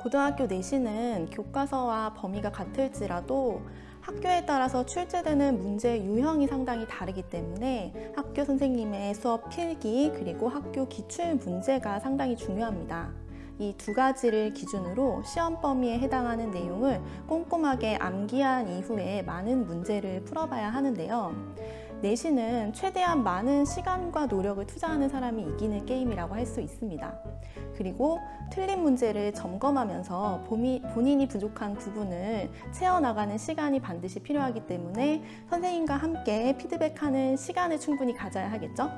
고등학교 내신은 교과서와 범위가 같을지라도 학교에 따라서 출제되는 문제 유형이 상당히 다르기 때문에 학교 선생님의 수업 필기 그리고 학교 기출 문제가 상당히 중요합니다. 이 두 가지를 기준으로 시험 범위에 해당하는 내용을 꼼꼼하게 암기한 이후에 많은 문제를 풀어봐야 하는데요. 내신은 최대한 많은 시간과 노력을 투자하는 사람이 이기는 게임이라고 할 수 있습니다. 그리고 틀린 문제를 점검하면서 본인이 부족한 부분을 채워나가는 시간이 반드시 필요하기 때문에 선생님과 함께 피드백하는 시간을 충분히 가져야 하겠죠?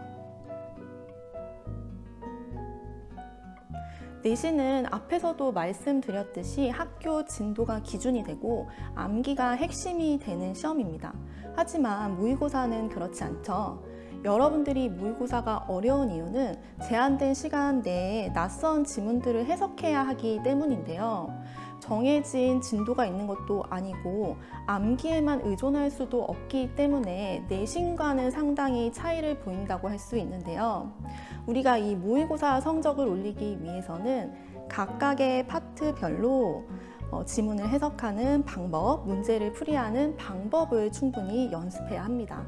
내신은 앞에서도 말씀드렸듯이 학교 진도가 기준이 되고 암기가 핵심이 되는 시험입니다. 하지만 모의고사는 그렇지 않죠. 여러분들이 모의고사가 어려운 이유는 제한된 시간 내에 낯선 지문들을 해석해야 하기 때문인데요. 정해진 진도가 있는 것도 아니고 암기에만 의존할 수도 없기 때문에 내신과는 상당히 차이를 보인다고 할 수 있는데요. 우리가 이 모의고사 성적을 올리기 위해서는 각각의 파트별로 지문을 해석하는 방법, 문제를 풀이하는 방법을 충분히 연습해야 합니다.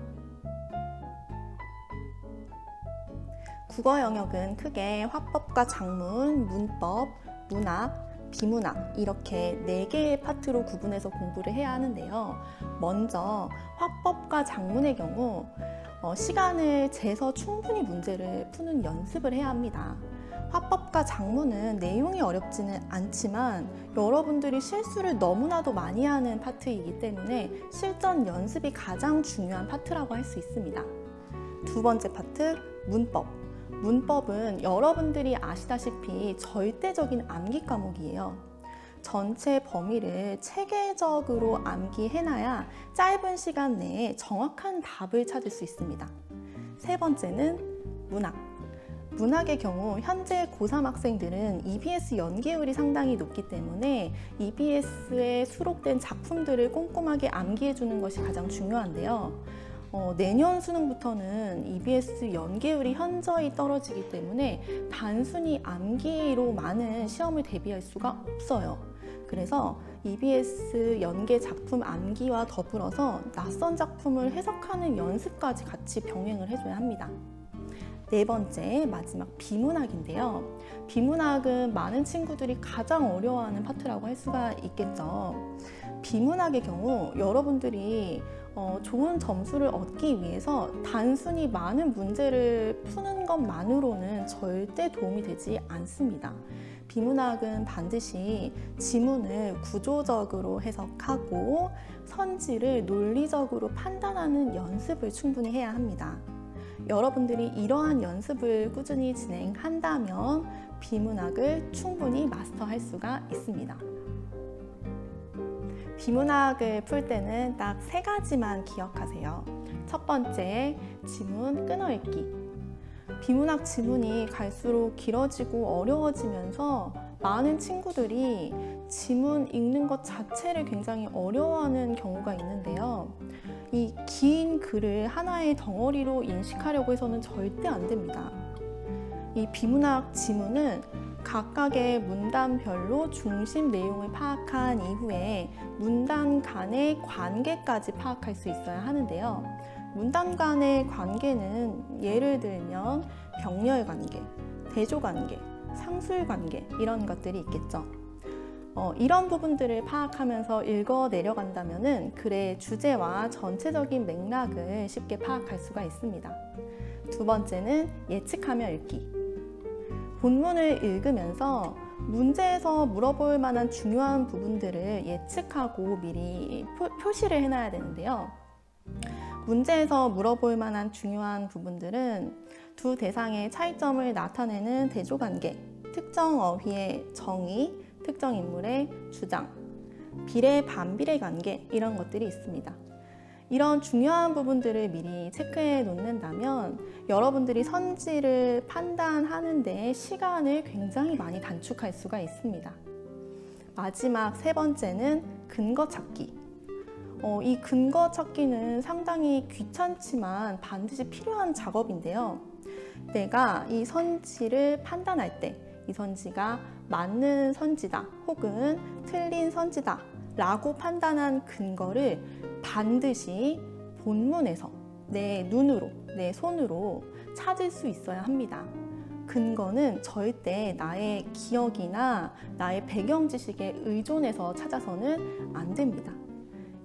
국어 영역은 크게 화법과 작문, 문법, 문학, 비문학 이렇게 4개의 파트로 구분해서 공부를 해야 하는데요. 먼저 화법과 작문의 경우 시간을 재서 충분히 문제를 푸는 연습을 해야 합니다. 화법과 작문은 내용이 어렵지는 않지만 여러분들이 실수를 너무나도 많이 하는 파트이기 때문에 실전 연습이 가장 중요한 파트라고 할 수 있습니다. 두 번째 파트, 문법. 문법은 여러분들이 아시다시피 절대적인 암기 과목이에요. 전체 범위를 체계적으로 암기해놔야 짧은 시간 내에 정확한 답을 찾을 수 있습니다. 세 번째는 문학. 문학의 경우 현재 고3 학생들은 EBS 연계율이 상당히 높기 때문에 EBS에 수록된 작품들을 꼼꼼하게 암기해주는 것이 가장 중요한데요. 내년 수능부터는 EBS 연계율이 현저히 떨어지기 때문에 단순히 암기로만은 시험을 대비할 수가 없어요. 그래서 EBS 연계 작품 암기와 더불어서 낯선 작품을 해석하는 연습까지 같이 병행을 해줘야 합니다. 네 번째, 마지막 비문학인데요. 비문학은 많은 친구들이 가장 어려워하는 파트라고 할 수가 있겠죠. 비문학의 경우 여러분들이 좋은 점수를 얻기 위해서 단순히 많은 문제를 푸는 것만으로는 절대 도움이 되지 않습니다. 비문학은 반드시 지문을 구조적으로 해석하고 선지를 논리적으로 판단하는 연습을 충분히 해야 합니다. 여러분들이 이러한 연습을 꾸준히 진행한다면 비문학을 충분히 마스터할 수가 있습니다. 비문학을 풀 때는 딱 3가지만 기억하세요. 첫 번째, 지문 끊어읽기. 비문학 지문이 갈수록 길어지고 어려워지면서 많은 친구들이 지문 읽는 것 자체를 굉장히 어려워하는 경우가 있는데요. 이 긴 글을 하나의 덩어리로 인식하려고 해서는 절대 안 됩니다. 이 비문학 지문은 각각의 문단별로 중심 내용을 파악한 이후에 문단 간의 관계까지 파악할 수 있어야 하는데요. 문단 간의 관계는 예를 들면 병렬 관계, 대조 관계, 상술 관계 이런 것들이 있겠죠. 이런 부분들을 파악하면서 읽어 내려간다면 글의 주제와 전체적인 맥락을 쉽게 파악할 수가 있습니다. 두 번째는 예측하며 읽기. 본문을 읽으면서 문제에서 물어볼 만한 중요한 부분들을 예측하고 미리 표시를 해놔야 되는데요. 문제에서 물어볼 만한 중요한 부분들은 두 대상의 차이점을 나타내는 대조관계, 특정 어휘의 정의, 특정 인물의 주장, 비례 반비례 관계 이런 것들이 있습니다. 이런 중요한 부분들을 미리 체크해 놓는다면 여러분들이 선지를 판단하는 데 시간을 굉장히 많이 단축할 수가 있습니다. 마지막 세 번째는 근거 찾기. 이 근거 찾기는 상당히 귀찮지만 반드시 필요한 작업인데요. 내가 이 선지를 판단할 때 이 선지가 맞는 선지다 혹은 틀린 선지다 라고 판단한 근거를 반드시 본문에서 내 눈으로, 내 손으로 찾을 수 있어야 합니다. 근거는 절대 나의 기억이나 나의 배경 지식에 의존해서 찾아서는 안 됩니다.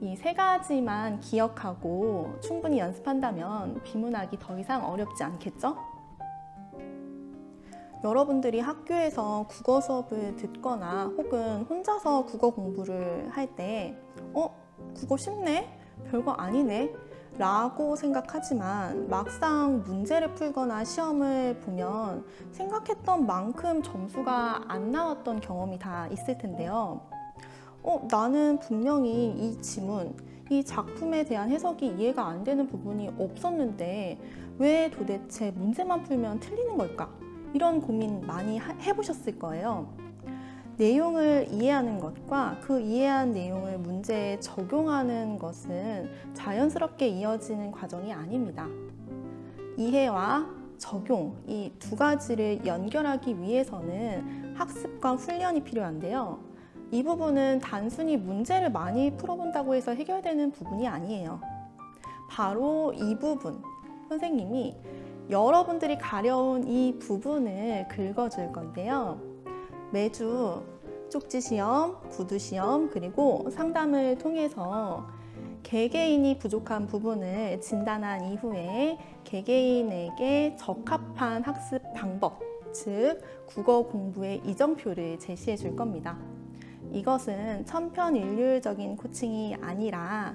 이 세 가지만 기억하고 충분히 연습한다면 비문학이 더 이상 어렵지 않겠죠? 여러분들이 학교에서 국어 수업을 듣거나 혹은 혼자서 국어 공부를 할 때 국어 쉽네? 별거 아니네? 라고 생각하지만 막상 문제를 풀거나 시험을 보면 생각했던 만큼 점수가 안 나왔던 경험이 다 있을 텐데요. 나는 분명히 이 지문, 이 작품에 대한 해석이 이해가 안 되는 부분이 없었는데 왜 도대체 문제만 풀면 틀리는 걸까? 이런 고민 많이 해보셨을 거예요. 내용을 이해하는 것과 그 이해한 내용을 문제에 적용하는 것은 자연스럽게 이어지는 과정이 아닙니다. 이해와 적용, 이 두 가지를 연결하기 위해서는 학습과 훈련이 필요한데요. 이 부분은 단순히 문제를 많이 풀어본다고 해서 해결되는 부분이 아니에요. 바로 이 부분, 선생님이 여러분들이 가려운 이 부분을 긁어줄 건데요. 매주 쪽지 시험, 구두 시험, 그리고 상담을 통해서 개개인이 부족한 부분을 진단한 이후에 개개인에게 적합한 학습 방법, 즉 국어 공부의 이정표를 제시해 줄 겁니다. 이것은 천편일률적인 코칭이 아니라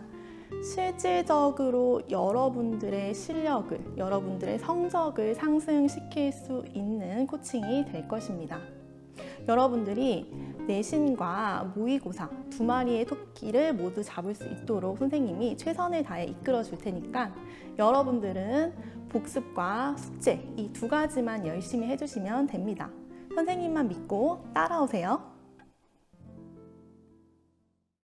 실질적으로 여러분들의 실력을, 여러분들의 성적을 상승시킬 수 있는 코칭이 될 것입니다. 여러분들이 내신과 모의고사 두 마리의 토끼를 모두 잡을 수 있도록 선생님이 최선을 다해 이끌어 줄 테니까 여러분들은 복습과 숙제 이 두 가지만 열심히 해주시면 됩니다. 선생님만 믿고 따라오세요.